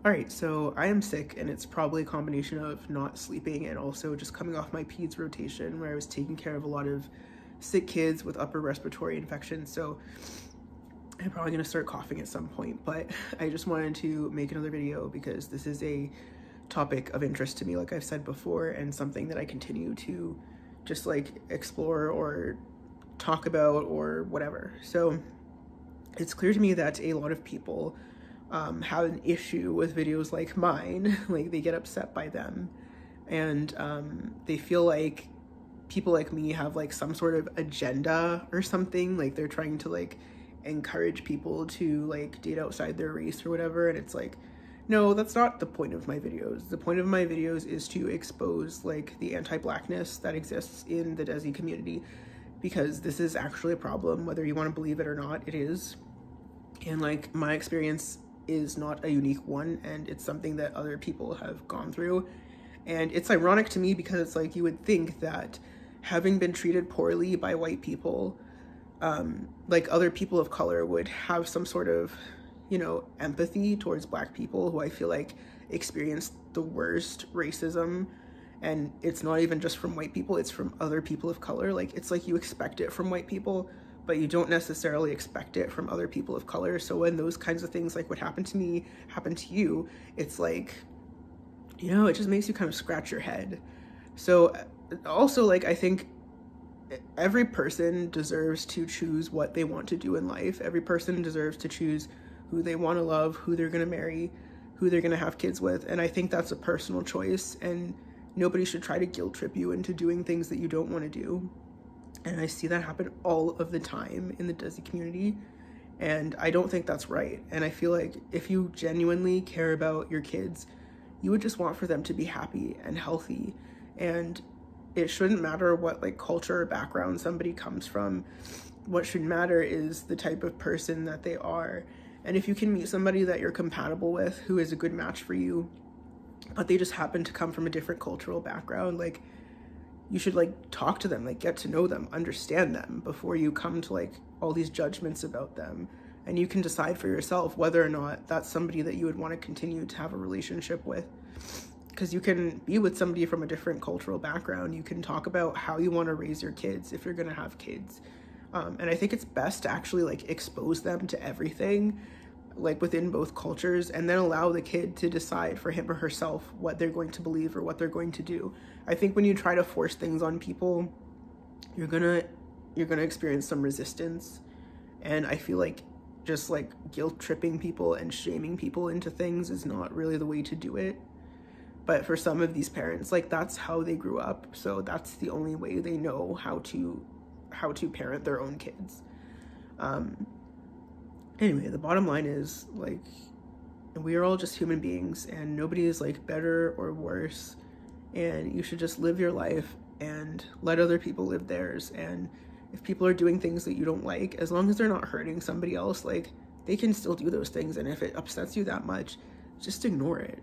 All right, so I am sick, and it's probably a combination of not sleeping and also just coming off my peds rotation where I was taking care of a lot of sick kids with upper respiratory infections. So I'm probably gonna start coughing at some point, but I just wanted to make another video because this is a topic of interest to me, like I've said before, and something that I continue to just like explore or talk about or whatever. So it's clear to me that a lot of people have an issue with videos like mine. Like, they get upset by them, and they feel like people like me have like some sort of agenda or something, like they're trying to like encourage people to like date outside their race or whatever. And it's like, no, that's not the point of my videos. The point of my videos is to expose like the anti-blackness that exists in the Desi community, because this is actually a problem, whether you want to believe it or not. It is. And like, my experience is not a unique one, and it's something that other people have gone through. And it's ironic to me because it's like, you would think that having been treated poorly by white people, like other people of color would have some sort of, you know, empathy towards Black people who I feel like experienced the worst racism. And it's not even just from white people, it's from other people of color. Like, it's like you expect it from white people, but you don't necessarily expect it from other people of color. So when those kinds of things, like what happened to me, happen to you, it's like, you know, it just makes you kind of scratch your head. So also, like, I think every person deserves to choose what they want to do in life. Every person deserves to choose who they want to love, who they're going to marry, who they're going to have kids with. And I think that's a personal choice, and nobody should try to guilt trip you into doing things that you don't want to do. And I see that happen all of the time in the Desi community, and I don't think that's right. And I feel like if you genuinely care about your kids, you would just want for them to be happy and healthy. And it shouldn't matter what like culture or background somebody comes from. What should matter is the type of person that they are. And if you can meet somebody that you're compatible with, who is a good match for you, but they just happen to come from a different cultural background, like, you should like talk to them, like get to know them, understand them before you come to like all these judgments about them. And you can decide for yourself whether or not that's somebody that you would want to continue to have a relationship with. Because you can be with somebody from a different cultural background. You can talk about how you want to raise your kids if you're going to have kids. And I think it's best to actually like expose them to everything, like within both cultures, and then allow the kid to decide for him or herself what they're going to believe or what they're going to do. I think when you try to force things on people, you're gonna experience some resistance. And I feel like just like guilt tripping people and shaming people into things is not really the way to do it. But for some of these parents, like, that's how they grew up, so that's the only way they know how to parent their own kids. Anyway, the bottom line is, like, we are all just human beings, and nobody is like better or worse, and you should just live your life and let other people live theirs. And if people are doing things that you don't like, as long as they're not hurting somebody else, like, they can still do those things. And if it upsets you that much, just ignore it.